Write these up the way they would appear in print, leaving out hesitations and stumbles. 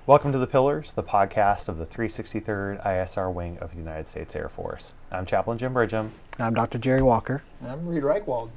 Welcome to The Pillars, the podcast of the 363rd ISR Wing of the United States Air Force. I'm Chaplain Jim Bridgham. I'm Dr. Jerry Walker. I'm Reed Reichwald.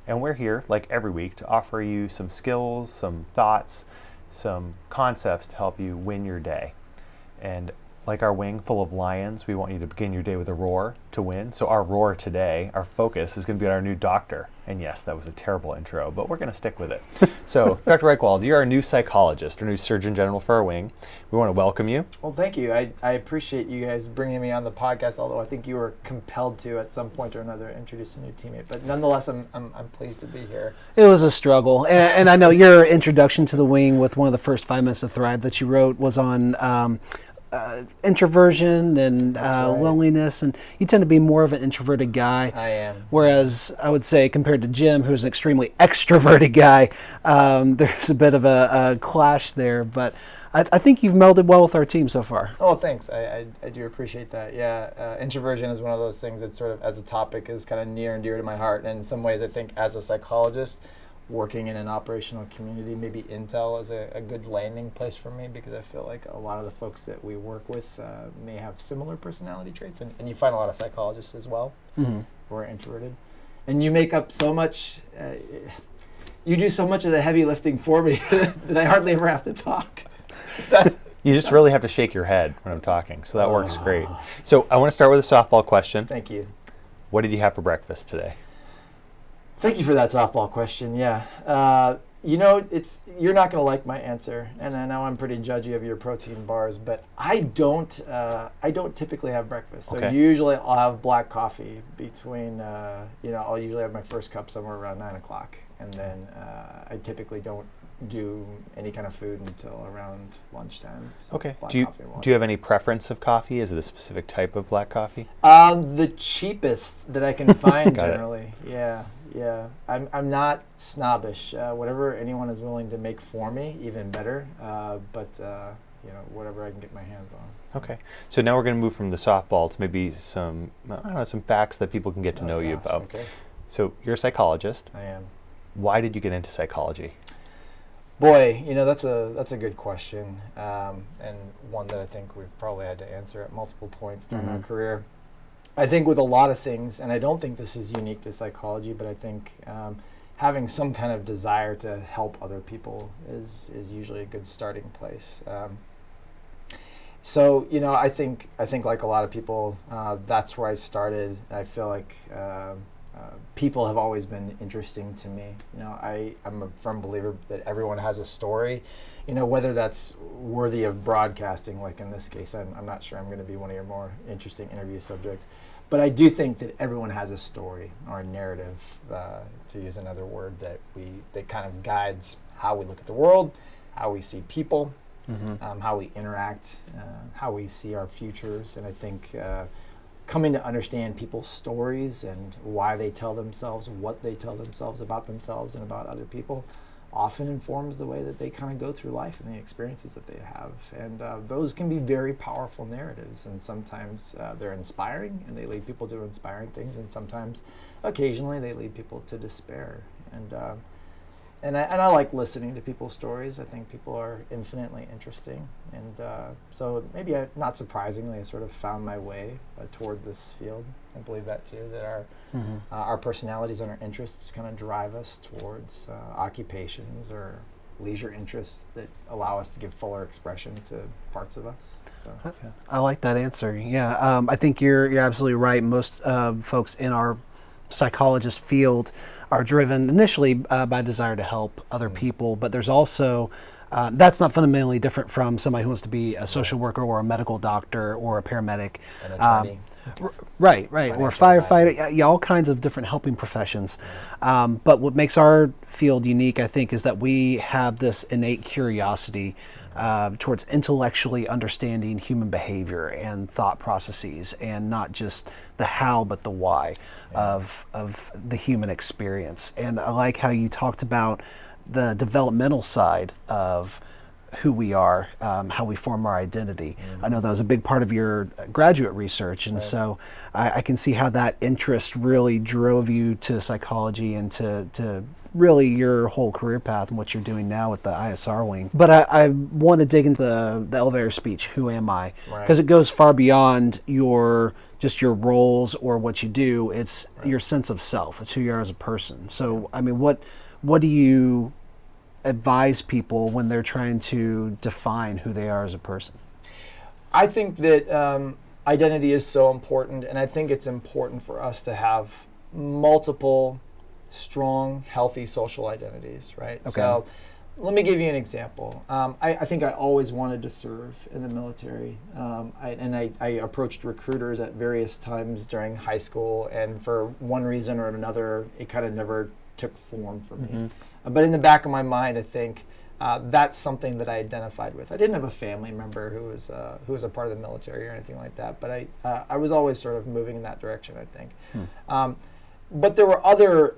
And we're here, like every week, to offer you some skills, some thoughts, some concepts to help you win your day. And like our wing full of lions, we want you to begin your day with a roar to win. So our roar today, our focus, is going to be on our new doctor. And yes, that was a terrible intro, but we're going to stick with it. So, Dr. Reichwald, you're our new psychologist, our new Surgeon General for our wing. We want to welcome you. Well, thank you. I appreciate you guys bringing me on the podcast, although I think you were compelled to, at some point or another, introduce a new teammate. But nonetheless, I'm pleased to be here. It was a struggle. And I know your introduction to the wing with one of the first 5 minutes of Thrive that you wrote was on introversion and loneliness, and you tend to be more of an introverted guy. I am. Whereas I would say, compared to Jim, who's an extremely extroverted guy, there's a bit of a clash there. But I think you've melded well with our team so far. Oh, thanks. I do appreciate that. Yeah, introversion is one of those things that sort of, as a topic, is kind of near and dear to my heart. And in some ways, I think as a psychologist, working in an operational community, maybe Intel is a good landing place for me, because I feel like a lot of the folks that we work with may have similar personality traits, and you find a lot of psychologists as well who are introverted. And you make up so much, you do so much of the heavy lifting for me that I hardly ever have to talk. You just really have to shake your head when I'm talking, so that works great. So I want to start with a softball question. Thank you. What did you have for breakfast today? Thank you for that softball question. Yeah, you're not going to like my answer, and I know I'm pretty judgy of your protein bars, but I don't typically have breakfast. So usually I'll have black coffee between, I'll usually have my first cup somewhere around 9 o'clock, and then I typically don't do any kind of food until around lunchtime. So okay. Do you have any preference of coffee? Is it a specific type of black coffee? The cheapest that I can find generally. Yeah. I'm not snobbish. Whatever anyone is willing to make for me, even better. But whatever I can get my hands on. Okay. So now we're going to move from the softball to maybe some facts that people can get to know you about. Okay. So you're a psychologist. I am. Why did you get into psychology? Boy, that's a good question, and one that I think we've probably had to answer at multiple points during our career. I think with a lot of things, and I don't think this is unique to psychology, but I think having some kind of desire to help other people is usually a good starting place. So I think like a lot of people, that's where I started. I feel like people have always been interesting to me. I'm a firm believer that everyone has a story. Whether that's worthy of broadcasting, like in this case, I'm not sure I'm going to be one of your more interesting interview subjects. But I do think that everyone has a story or a narrative, to use another word, that kind of guides how we look at the world, how we see people, how we interact, how we see our futures. And I think coming to understand people's stories and why they tell themselves, what they tell themselves about themselves and about other people, often informs the way that they kind of go through life and the experiences that they have. And those can be very powerful narratives, and sometimes they're inspiring and they lead people to inspiring things, and sometimes, occasionally, they lead people to despair. And I like listening to people's stories. I think people are infinitely interesting, and so maybe not surprisingly, I sort of found my way toward this field. I believe that too, that our personalities and our interests kind of drive us towards occupations or leisure interests that allow us to give fuller expression to parts of us. So. I like that answer. Yeah, I think you're absolutely right. Most folks in our psychologist field are driven initially by desire to help other people, but there's also that's not fundamentally different from somebody who wants to be a social worker or a medical doctor or a paramedic. An attorney. Right, or firefighter, all kinds of different helping professions. But what makes our field unique, I think, is that we have this innate curiosity towards intellectually understanding human behavior and thought processes, and not just the how but the why of the human experience. And I like how you talked about the developmental side of who we are, how we form our identity. I know that was a big part of your graduate research, and so I can see how that interest really drove you to psychology and to really your whole career path and what you're doing now with the ISR wing. But I want to dig into the elevator speech, who am I? Because it goes far beyond your roles or what you do. It's your sense of self. It's who you are as a person. So, I mean, what do you advise people when they're trying to define who they are as a person? I think that identity is so important, and I think it's important for us to have multiple strong, healthy social identities, right? Okay. So let me give you an example. I think I always wanted to serve in the military, I approached recruiters at various times during high school, and for one reason or another, it kind of never took form for me. But in the back of my mind, I think that's something that I identified with. I didn't have a family member who was a part of the military or anything like that, but I was always sort of moving in that direction, I think. But there were other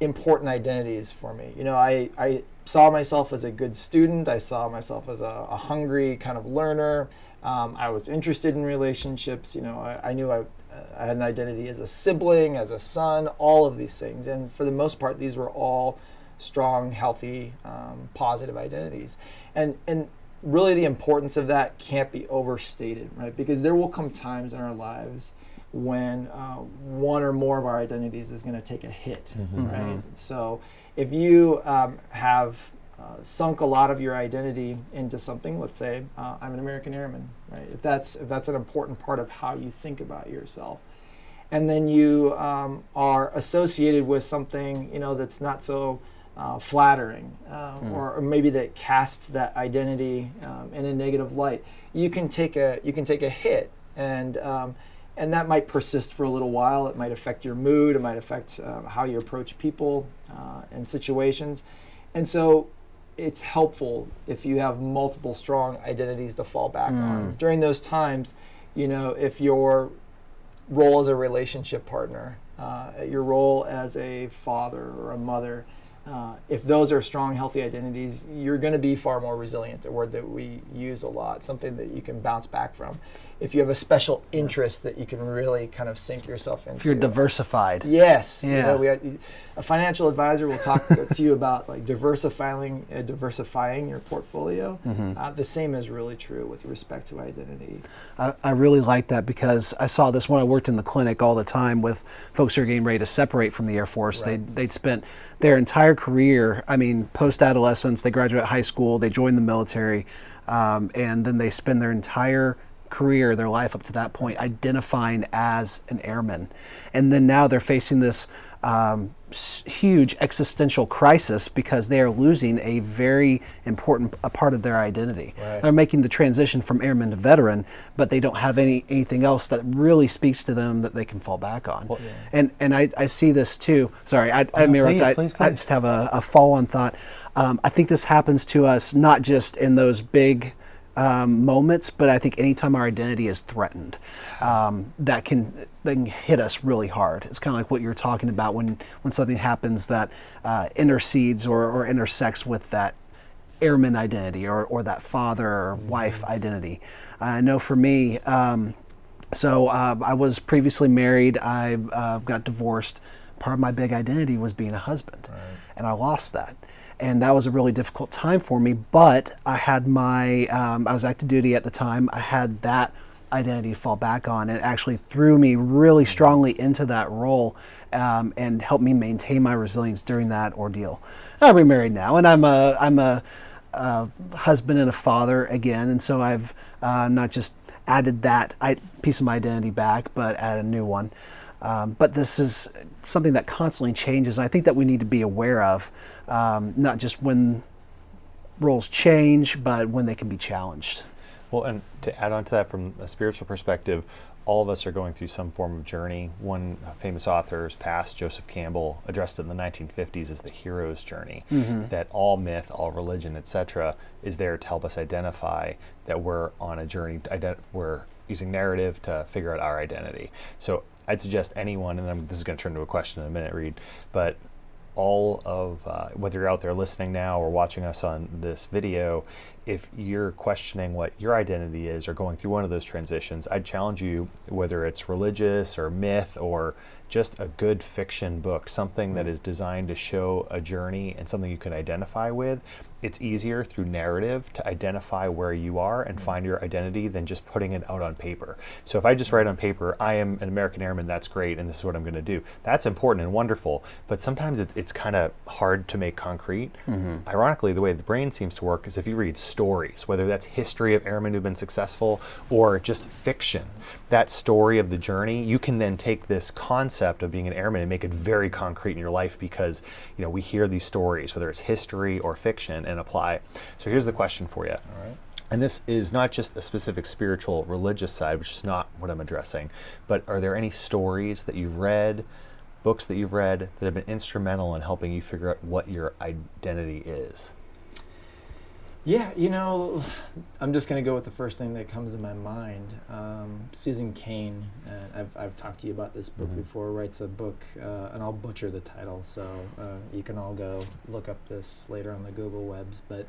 important identities for me. You know, I saw myself as a good student. I saw myself as a hungry kind of learner. I was interested in relationships. You know, I knew I had an identity as a sibling, as a son, all of these things. And for the most part, these were all strong, healthy, positive identities. And really the importance of that can't be overstated, right? Because there will come times in our lives when one or more of our identities is going to take a hit, right? So if you have sunk a lot of your identity into something, let's say I'm an American Airman, right? If that's an important part of how you think about yourself, and then you are associated with something, you know, that's not so flattering, or maybe that casts that identity in a negative light, you can take a hit, and that might persist for a little while. It might affect your mood. It might affect how you approach people and situations. And so it's helpful if you have multiple strong identities to fall back on. During those times, you know, if your role as a relationship partner, your role as a father or a mother, if those are strong, healthy identities, you're going to be far more resilient, a word that we use a lot, something that you can bounce back from. If you have a special interest that you can really kind of sink yourself into. If you're diversified. Yes. Yeah. You know, a financial advisor will talk to you about like diversifying your portfolio. The same is really true with respect to identity. I really like that because I saw this when I worked in the clinic all the time with folks who are getting ready to separate from the Air Force. They'd spent their entire career, I mean, post-adolescence, they graduate high school, they join the military, and then they spend their entire career, their life up to that point, identifying as an airman. And then now they're facing this huge existential crisis because they are losing a very important part of their identity. They're making the transition from airman to veteran, but they don't have anything else that really speaks to them that they can fall back on. Well, and I see this too. Sorry, I just have a follow-on thought. I think this happens to us not just in those big moments, but I think anytime our identity is threatened, that can hit us really hard. It's kind of like what you're talking about when something happens that intercedes or intersects with that airman identity or that father or wife identity. I know for me, so I was previously married. I got divorced. Part of my big identity was being a husband, and I lost that. And that was a really difficult time for me, but I had I was active duty at the time. I had that identity to fall back on, and it actually threw me really strongly into that role and helped me maintain my resilience during that ordeal. I'm remarried now, and I'm a husband and a father again, and so I've not just added that piece of my identity back, but added a new one. But this is something that constantly changes. I think that we need to be aware of, not just when roles change, but when they can be challenged. Well, and to add on to that from a spiritual perspective, all of us are going through some form of journey. One famous author's past, Joseph Campbell, addressed it in the 1950s as the hero's journey, that all myth, all religion, etc., is there to help us identify that we're on a journey, we're using narrative to figure out our identity. So I'd suggest anyone, and this is going to turn into a question in a minute, Reed, but all of, whether you're out there listening now or watching us on this video, if you're questioning what your identity is or going through one of those transitions, I'd challenge you, whether it's religious or myth or just a good fiction book, something that is designed to show a journey and something you can identify with. It's easier through narrative to identify where you are and find your identity than just putting it out on paper. So if I just write on paper, I am an American Airman, that's great, and this is what I'm going to do. That's important and wonderful, but sometimes it's kind of hard to make concrete. Ironically, the way the brain seems to work is if you read stories, whether that's history of airmen who've been successful or just fiction, that story of the journey, you can then take this concept of being an airman and make it very concrete in your life, because we hear these stories, whether it's history or fiction, and apply. So here's the question for you. All right. And this is not just a specific spiritual religious side, which is not what I'm addressing, but are there any stories that you've read, books that you've read that have been instrumental in helping you figure out what your identity is? Yeah, I'm just going to go with the first thing that comes to my mind. Susan Cain, I've talked to you about this book before, writes a book, and I'll butcher the title, so you can all go look up this later on the Google webs. But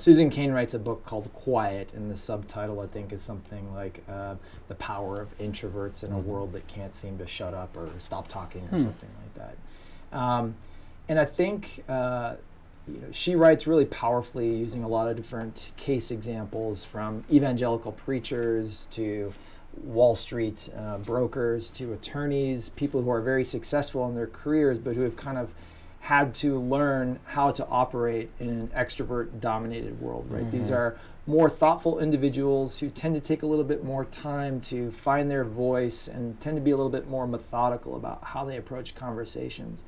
Susan Cain writes a book called Quiet, and the subtitle, I think, is something like The Power of Introverts in a World That Can't Seem to Shut Up or Stop Talking or something like that. And I think she writes really powerfully using a lot of different case examples, from evangelical preachers to Wall Street brokers to attorneys, people who are very successful in their careers but who have kind of had to learn how to operate in an extrovert-dominated world, right? These are more thoughtful individuals who tend to take a little bit more time to find their voice and tend to be a little bit more methodical about how they approach conversations.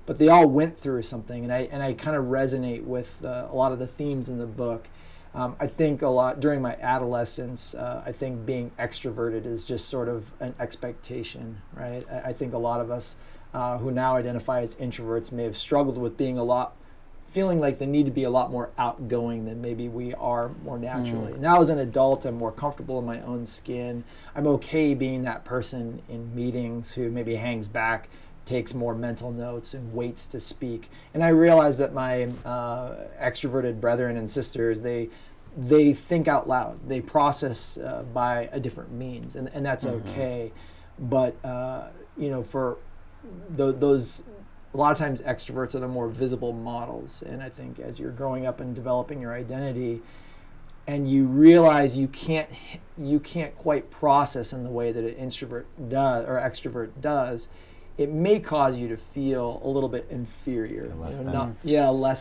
But they all went through something, and I kind of resonate with a lot of the themes in the book. I think a lot during my adolescence, I think being extroverted is just sort of an expectation, right? I think a lot of us who now identify as introverts may have struggled with feeling like they need to be a lot more outgoing than maybe we are more naturally. Now as an adult, I'm more comfortable in my own skin. I'm okay being that person in meetings who maybe hangs back, takes more mental notes, and waits to speak. And I realize that my extroverted brethren and sisters, they think out loud. They process by a different means, and that's okay. But for those, a lot of times extroverts are the more visible models. And I think as you're growing up and developing your identity, and you realize you can't quite process in the way that an introvert does or extrovert does, it may cause you to feel a little bit inferior. Less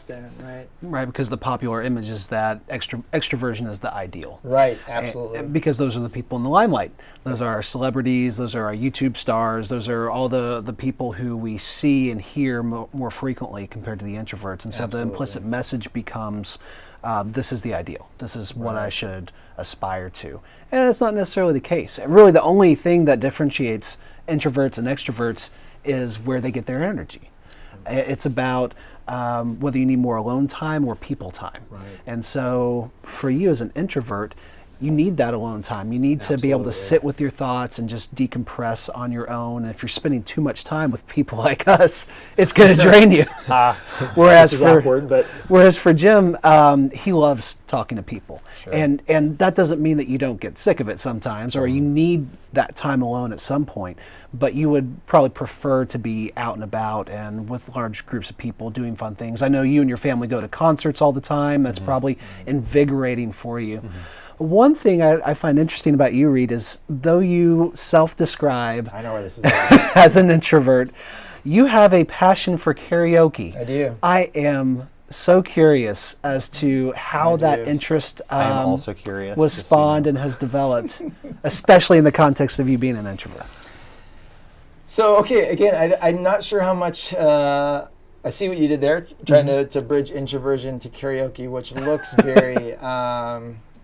than, right? Right, because the popular image is that extroversion is the ideal. Right, absolutely. And because those are the people in the limelight. Those are our celebrities, those are our YouTube stars, those are all the people who we see and hear more frequently compared to the introverts. And so the implicit message becomes, this is the ideal. This is what I should aspire to. And it's not necessarily the case. Really, the only thing that differentiates introverts and extroverts is where they get their energy. It's about whether you need more alone time or people time. Right. And so for you as an introvert, you need that alone time. You need to be able to sit with your thoughts and just decompress on your own. And if you're spending too much time with people like us, it's going to drain you. Whereas for Jim, he loves talking to people. Sure. And that doesn't mean that you don't get sick of it sometimes, or you need that time alone at some point. But you would probably prefer to be out and about and with large groups of people doing fun things. I know you and your family go to concerts all the time. That's probably invigorating for you. One thing I find interesting about you, Reed, is though you self-describe I know where this is going. as an introvert, you have a passion for karaoke. I do. I am so curious as to how that interest I am also curious, was spawned and has developed, especially in the context of you being an introvert. So, okay, again, I'm not sure how much... I see what you did there, trying to bridge introversion to karaoke, which looks very...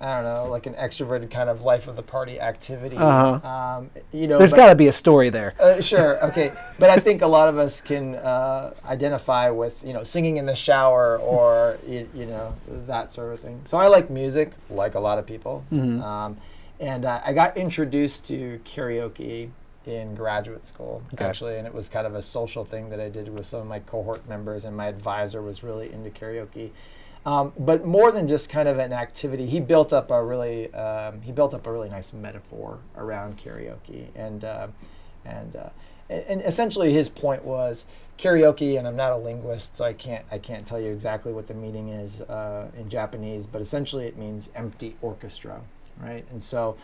I don't know, like an extroverted kind of life of the party activity. There's got to be a story there. Sure, okay. But I think a lot of us can identify with, singing in the shower or, that sort of thing. So I like music, like a lot of people. And I got introduced to karaoke in graduate school, actually, and it was kind of a social thing that I did with some of my cohort members, and my advisor was really into karaoke. But more than just kind of an activity, he built up a really nice metaphor around karaoke, and essentially his point was karaoke. And I'm not a linguist, so I can't tell you exactly what the meaning is in Japanese, but essentially it means empty orchestra, right? And so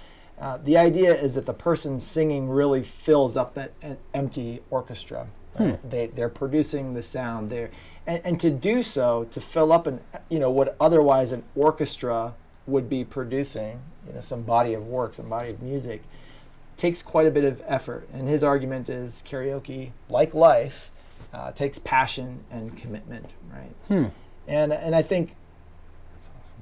the idea is that the person singing really fills up that empty orchestra. Right? They're producing the sound there. And to do so, to fill up what otherwise an orchestra would be producing, some body of work, some body of music, takes quite a bit of effort. And his argument is karaoke, like life, takes passion and commitment, right? And I think That's awesome.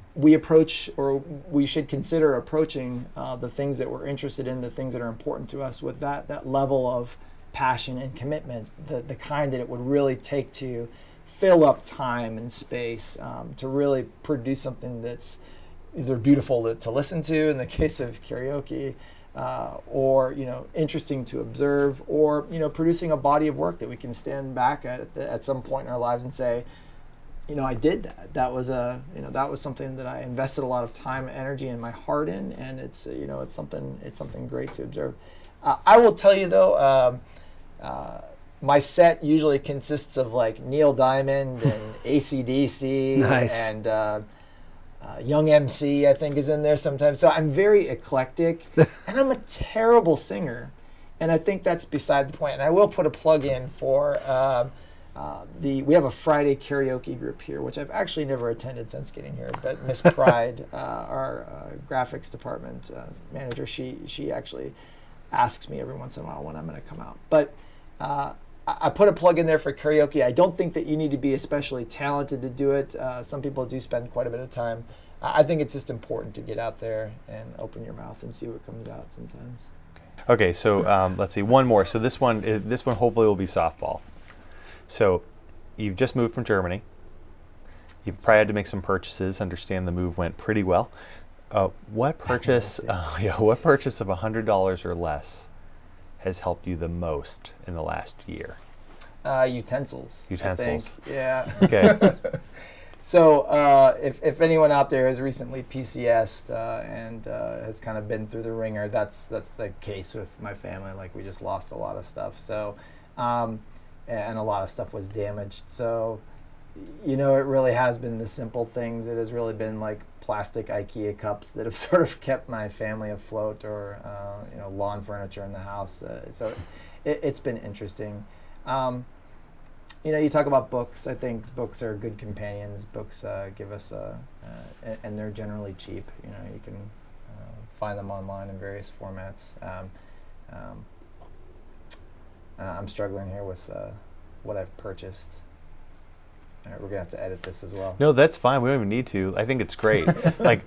we should consider approaching the things that we're interested in, the things that are important to us, with that level of passion and commitment, the kind that it would really take to fill up time and space, to really produce something that's either beautiful to listen to in the case of karaoke, or interesting to observe, or producing a body of work that we can stand back at some point in our lives and say, I did that. That was something that I invested a lot of time, energy, and my heart in, and it's something great to observe. I will tell you though, my set usually consists of like Neil Diamond and AC/DC. Nice. And Young MC, I think, is in there sometimes. So I'm very eclectic, and I'm a terrible singer, and I think that's beside the point. And I will put a plug in for we have a Friday karaoke group here, which I've actually never attended since getting here. But Miss Pride, our graphics department manager, she actually asks me every once in a while when I'm going to come out. But I put a plug in there for karaoke. I don't think that you need to be especially talented to do it. Some people do spend quite a bit of time. I think it's just important to get out there and open your mouth and see what comes out sometimes. Okay, so let's see, one more. So this one hopefully will be softball. So you've just moved from Germany. You've probably had to make some purchases. Understand the move went pretty well. What purchase of $100 or less has helped you the most in the last year? Utensils. Utensils. I think. Yeah. Okay. So if anyone out there has recently PCS'd and has kind of been through the ringer, that's the case with my family. Like, we just lost a lot of stuff. So, and a lot of stuff was damaged. So, it really has been the simple things. It has really been like plastic IKEA cups that have sort of kept my family afloat, or lawn furniture in the house. So it's been interesting. You talk about books. I think books are good companions. Books give us and they're generally cheap. You can find them online in various formats. I'm struggling here with what I've purchased. All right, we're gonna have to edit this as well. No, that's fine. We don't even need to. I think it's great. Like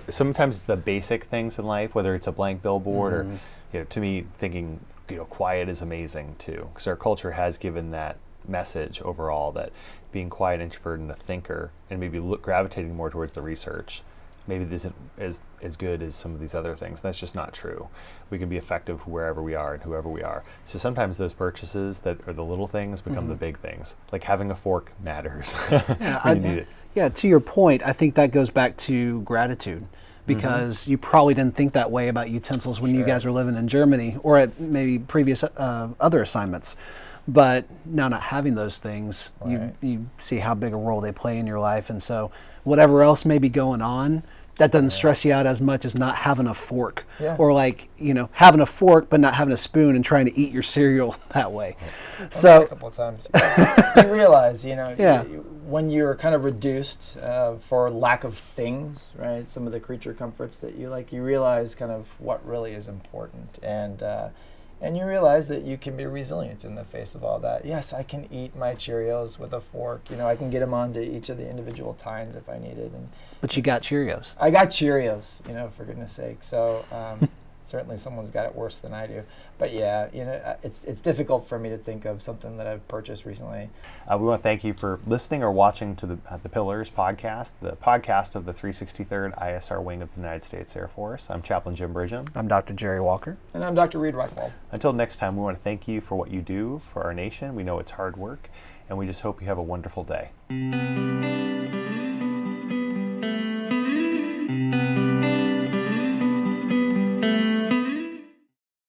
sometimes it's the basic things in life, whether it's a blank billboard or, to me, thinking quiet is amazing too, because our culture has given that message overall that being quiet, introverted, and a thinker, and maybe gravitating more towards the research, maybe this isn't as good as some of these other things. That's just not true. We can be effective wherever we are and whoever we are. So sometimes those purchases that are the little things become the big things. Like having a fork matters. You need it. Yeah, to your point, I think that goes back to gratitude, because you probably didn't think that way about utensils when you guys were living in Germany or at maybe previous other assignments. But now not having those things, you see how big a role they play in your life. And so whatever else may be going on, that doesn't stress you out as much as not having a fork, or like, having a fork but not having a spoon and trying to eat your cereal that way. So a couple of times you realize, when you're kind of reduced for lack of things, right? Some of the creature comforts that you like, you realize kind of what really is important, and you realize that you can be resilient in the face of all that. Yes, I can eat my Cheerios with a fork. I can get them onto each of the individual tines if I needed. But you got Cheerios. I got Cheerios, for goodness sake. So, certainly someone's got it worse than I do. But yeah, it's difficult for me to think of something that I've purchased recently. We want to thank you for listening or watching to the Pillars podcast, the podcast of the 363rd ISR Wing of the United States Air Force. I'm Chaplain Jim Bridgham. I'm Dr. Jerry Walker. And I'm Dr. Reed Reichwald. Until next time, we want to thank you for what you do for our nation. We know it's hard work, and we just hope you have a wonderful day.